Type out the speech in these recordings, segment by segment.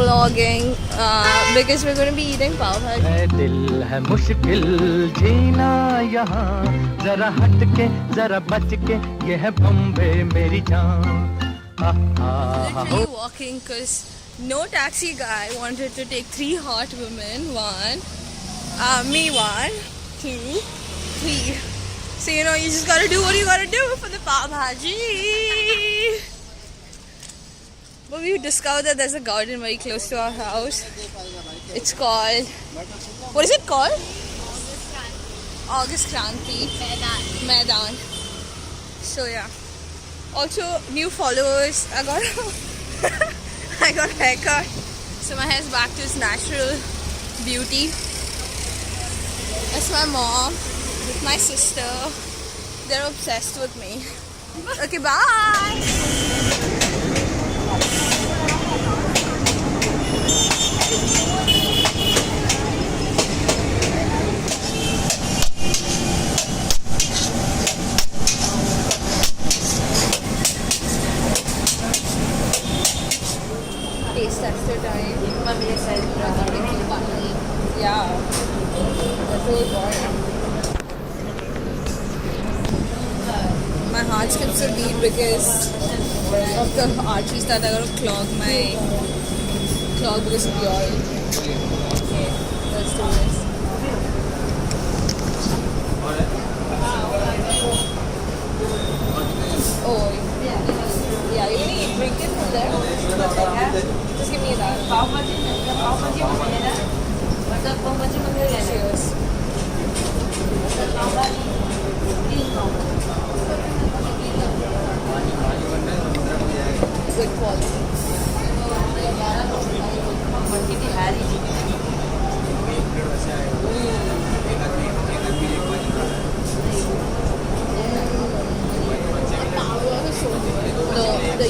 vlogging because we're going to be eating pav bhaji. दिल है मुश्किल जीना यहाँ जरा हट के जरा बच के ये है बम्बे मेरी जान. Literally walking because no taxi guy wanted to take 3 hot women. Me 1, 2, 3. So you know you just gotta do what you gotta do for the pav bhaji. But we discovered that there's a garden very close to our house. It's called, what is it called? August Kranti Maidan. So yeah. Also new followers. I got a haircut. So my hair's back to its natural beauty. That's my mom, my sister. They're obsessed with me. Okay, bye. Taste tester time. Yeah. That's really boring. My heart skips a beat because of the arteries that I gotta clog because of the oil. Okay, let's do this. Oh, yeah, you gonna drink it from there? Just give me that. Cheers. Good quality.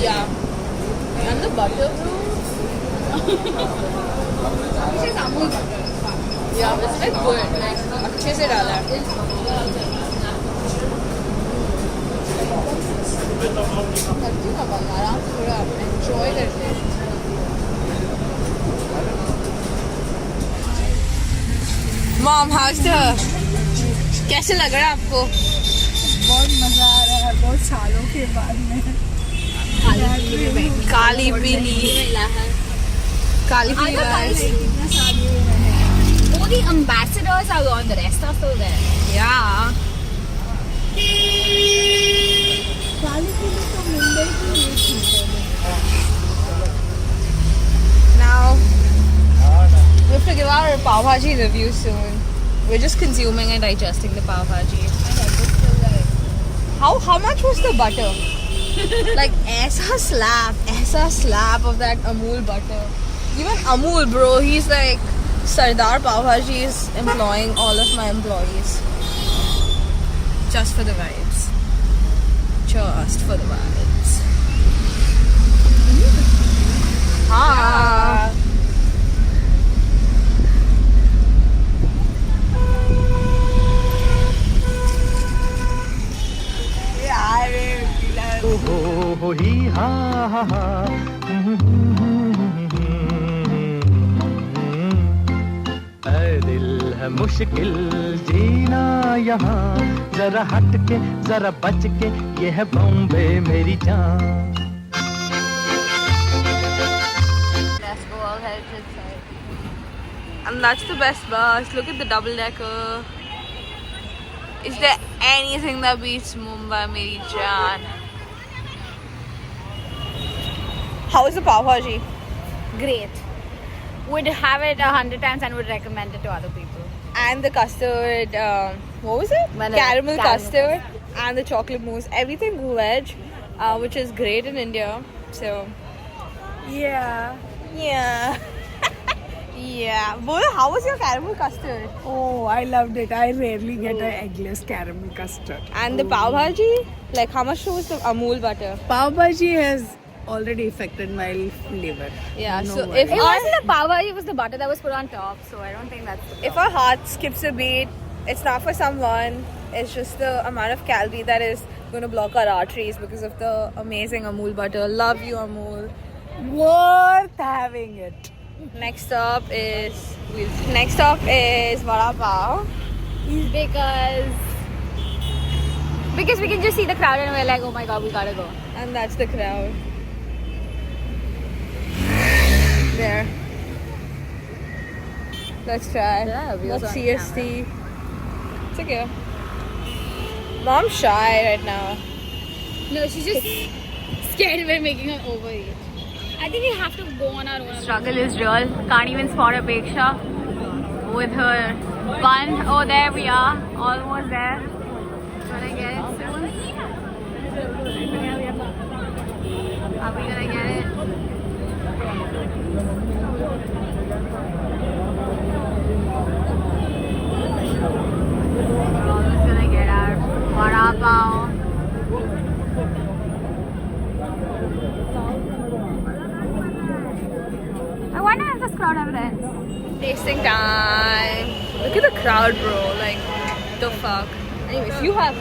Yeah. And the butter, bro. This is Amul butter. Yeah, it's like good. अच्छे से डाला है. करती ना बंद आराम से थोड़ा enjoy करते हैं. Mom, how's the? कैसे लग रहा है आपको? बहुत मजा आ रहा है बहुत सालों के बाद में. काली पीली All the ambassadors are gone, the rest are still there. Yeah. काली पीली तो मुंबई की एक चीज है. Now we have to give our pav bhaji review soon. We're just consuming and digesting the pav bhaji. How much was the butter? Like aisa slap of that Amul butter. Even Amul, bro, he's like Sardar Pav Bhaji is employing all of my employees just for the vibes. Just for the vibes. Ah. हो ही हा हा हा. दिल है मुश्किल जीना यहाँ जरा हट के जरा बच के ये है बॉम्बे मेरी जान. Let's go all heads inside. And that's the best bus. Look at the double decker. Is there anything that beats Mumbai Meri Jaan? How is the pav bhaji? Great. Would have it 100 times and would recommend it to other people. And the custard, what was it? Caramel custard and the chocolate mousse. Everything veg, which is great in India. So, Yeah. yeah. Yeah. Bola, how was your caramel custard? Oh, I loved it. I rarely get an eggless caramel custard. And the pav bhaji? Like, how much was the Amul butter? Pav bhaji has already affected my liver. Yeah, No so worries. if It wasn't the pav bhaji, it was the butter that was put on top. So I don't think that's the if our heart skips a beat, it's not for someone. It's just the amount of calorie that is going to block our arteries because of the amazing Amul butter. Love you, Amul. Worth having it. Next stop is Vada Pav. Because we can just see the crowd and we're like, oh my god, we gotta go. And that's the crowd. There. Let's try. Yeah, we What's was on CST? It's okay. Mom's shy right now. No, she's just scared we're making her overeat. I think we have to go on our own. Struggle is real. Can't even spot a Peksha with her bun. Oh, there we are. Almost there. Gonna get it soon. Are we gonna get it? We're almost gonna get our vada pav. I wonder if this crowd ever ends. Tasting time. Look at the crowd, bro. Like, the fuck. Anyways, you have a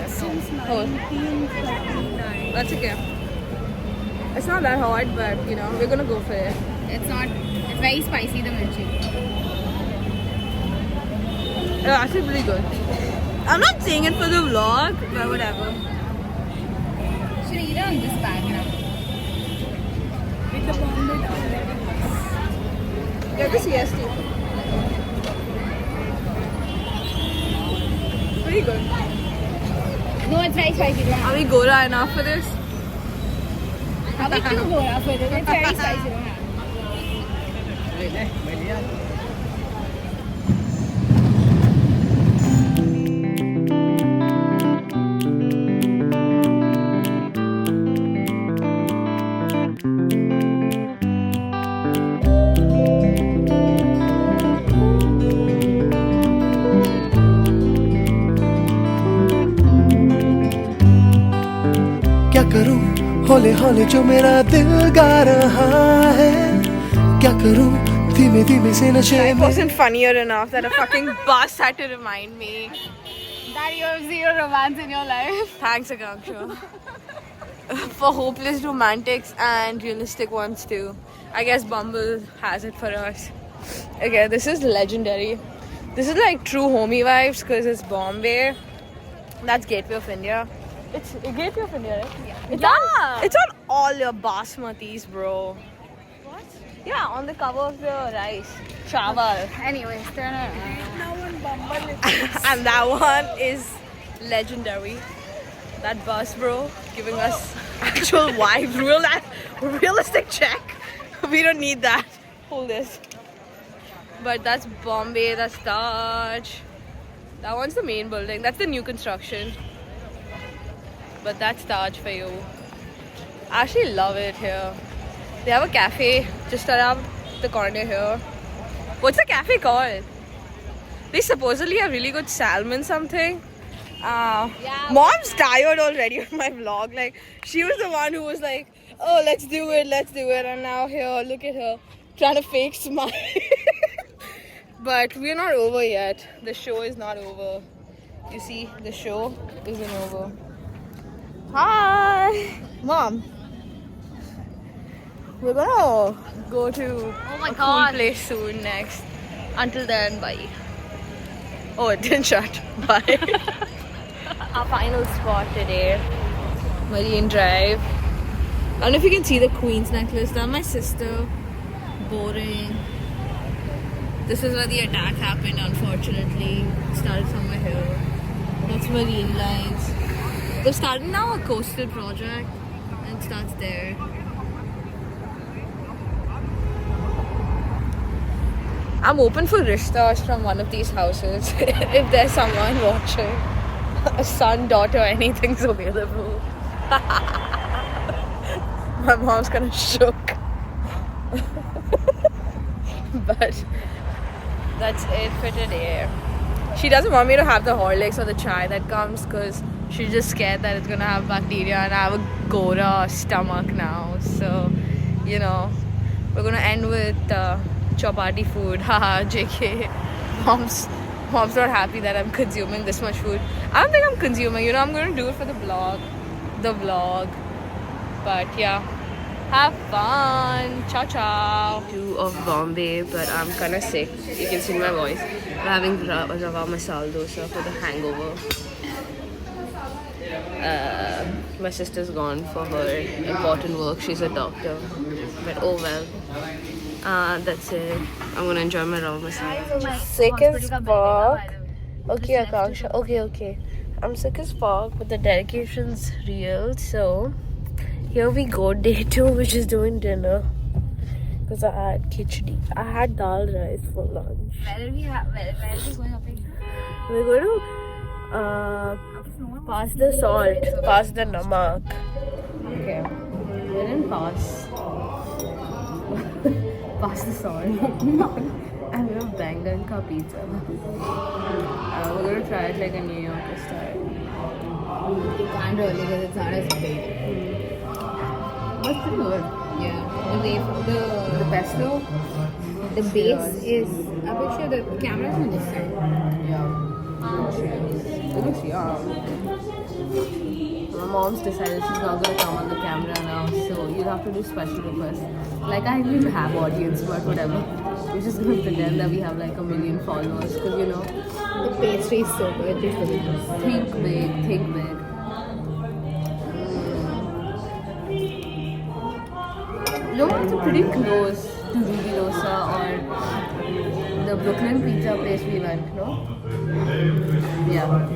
Since Oh. 1939. That's okay. It's not that hard, but you know, we're gonna go for it. It's very spicy, the mirchi. It's actually pretty good. I'm not saying it for the vlog, but whatever. Should eat it on this bag now. Get the CST. Pretty good. No, it's very spicy. Don't Are have we Gora enough for this? it. Are we too gora for it? It's very spicy. Don't have क्या करूं हौले हौले जो मेरा दिल गा रहा है क्या करूं धीमे धीमे से नशे It में wasn't funnier enough that a fucking bus had to remind me. that you have zero romance in your life. Thanks, Akanksha. For hopeless romantics and realistic ones too. I guess Bumble has it for us. Okay, this is legendary. This is like true homie vibes because it's Bombay. That's Gateway of India. It's Gateway of India, right? Yeah. It's on all your basmatis, bro. What? Yeah, on the cover of the rice. Chawal. Anyways, turn around. And that one is legendary. That bus, bro, giving us actual vibe, realistic check. We don't need that. Hold this. But that's Bombay, that's Taj. That one's the main building. That's the new construction. But that's Taj for you. I actually love it here. They have a cafe just around the corner here. What's the cafe called? They supposedly have really good salmon something. Mom's tired already of my vlog. Like, she was the one who was like, oh, let's do it. And now here, look at her, trying to fake smile. But we're not over yet. The show is not over. You see, the show isn't over. Hi! Mom. We're gonna go to my a God. cool place soon next. Until then, bye. Oh, it didn't shut. Bye. Our final spot today, Marine Drive. I don't know if you can see the Queen's necklace. That's my sister. Boring. This is where the attack happened, unfortunately. It started somewhere here. That's Marine Lines. They're starting now a coastal project and it starts there. I'm open for rishtas from one of these houses. If there's someone watching, a son, daughter, anything's available. My mom's kind of shook. But that's it for today. She doesn't want me to have the Horlicks or the chai that comes because she's just scared that it's gonna have bacteria and I have a Gora stomach now. So, you know, we're gonna end with chapati food. Haha, JK. Mom's not happy that I'm consuming this much food. I don't think I'm consuming, you know, I'm gonna do it for the vlog. But yeah, Have fun. Ciao, ciao. 2 of Bombay, but I'm kind of sick. You can see my voice. I'm having Rava Masala dosa for the hangover. My sister's gone for her important work. She's a doctor. But oh well. That's it. I'm gonna enjoy my Rava Masala. Sick as fuck. Okay, Akanksha. Okay. I'm sick as fuck, but the dedication's real. So here we go, day 2, which is doing dinner. Because I had khichdi. I had dal rice for lunch. Where are we going up here? We're going to pass the salt, pass the namak. Okay. We're in pass. Pass the salt. And we have Bangan ka pizza. We're going to try it like a New Yorker style. You can't really because it's not as big. What's pretty good? Yeah. The pesto? the base is. I'm pretty sure the camera's on this side. It looks yum. My mom's decided she's not going to come on the camera now, so you'll have to do special requests. Like, I didn't have audience, but whatever. We're just going to pretend that we have like 1 million followers, because you know, The pastry is so good. Just look at this. think big. No, it's pretty close to Ruby Rosa or the Brooklyn pizza place we went, no? Yeah.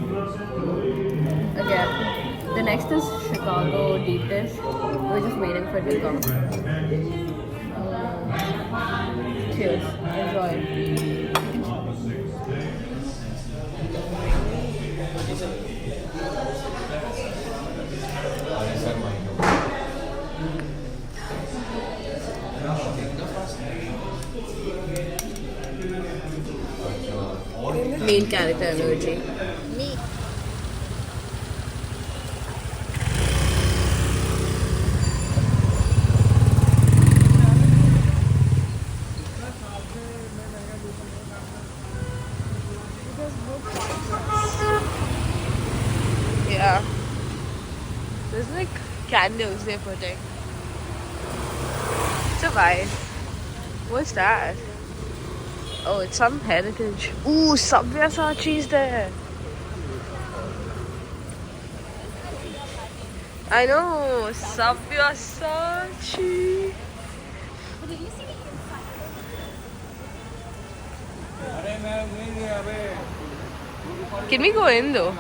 Okay. The next is Chicago deep dish. We're just waiting for it to come. Cheers. Enjoy. Main character energy. Me. Yeah. There's like candles they're putting. It's a vibe. What's that? Oh, it's some heritage. Ooh, Sabyasachi's there. I know, Sabyasachi. Can we go in though?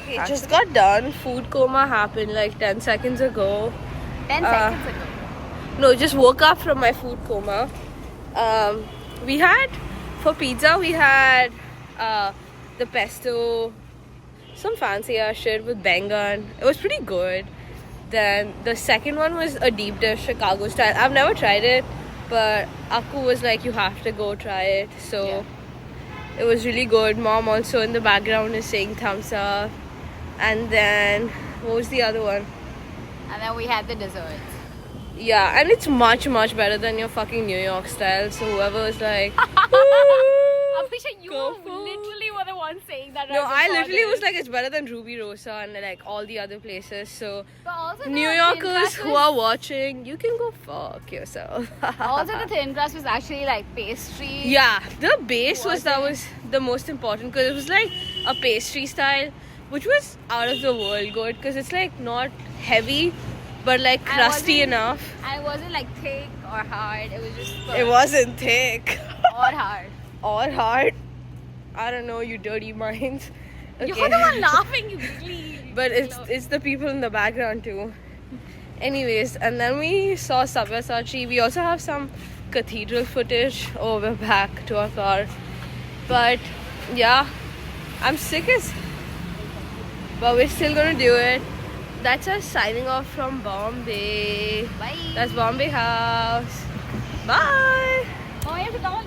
Okay, it just got done. Food coma happened like 10 seconds ago. 10 seconds ago. No, just woke up from my food coma. We had, for pizza, we had the pesto, some fancy ass shit with bangan. It was pretty good. Then the second one was a deep dish, Chicago style. I've never tried it, but Aku was like, you have to go try it. So Yeah. it was really good. Mom also in the background is saying thumbs up. And then, what was the other one? And then we had the desserts. Yeah, and it's much better than your fucking New York style. So whoever was like, I'm pretty sure you Go for- literally were the one saying that. no, right I before literally this. was like, it's better than Ruby Rosa and like all the other places. So But also the New thin Yorkers crust who was- are watching, you can go fuck yourself. Also, the thin crust was actually like pastry. Yeah, the base was the most important because it was like a pastry style, which was out of the world good because it's like not heavy, but like And crusty wasn't- enough. And it wasn't like thick or hard. It was just. It wasn't thick. Or hard. Or hard. I don't know, you dirty minds. Okay. You're the one laughing, you really. But it's the people in the background too. Anyways, and then we saw Sabyasachi. We also have some cathedral footage. Oh, we're back to our car. But yeah, I'm sick as. But we're still gonna do it. That's us signing off from Bombay. Bye. That's Bombay House. Bye. Oh, I have to come on.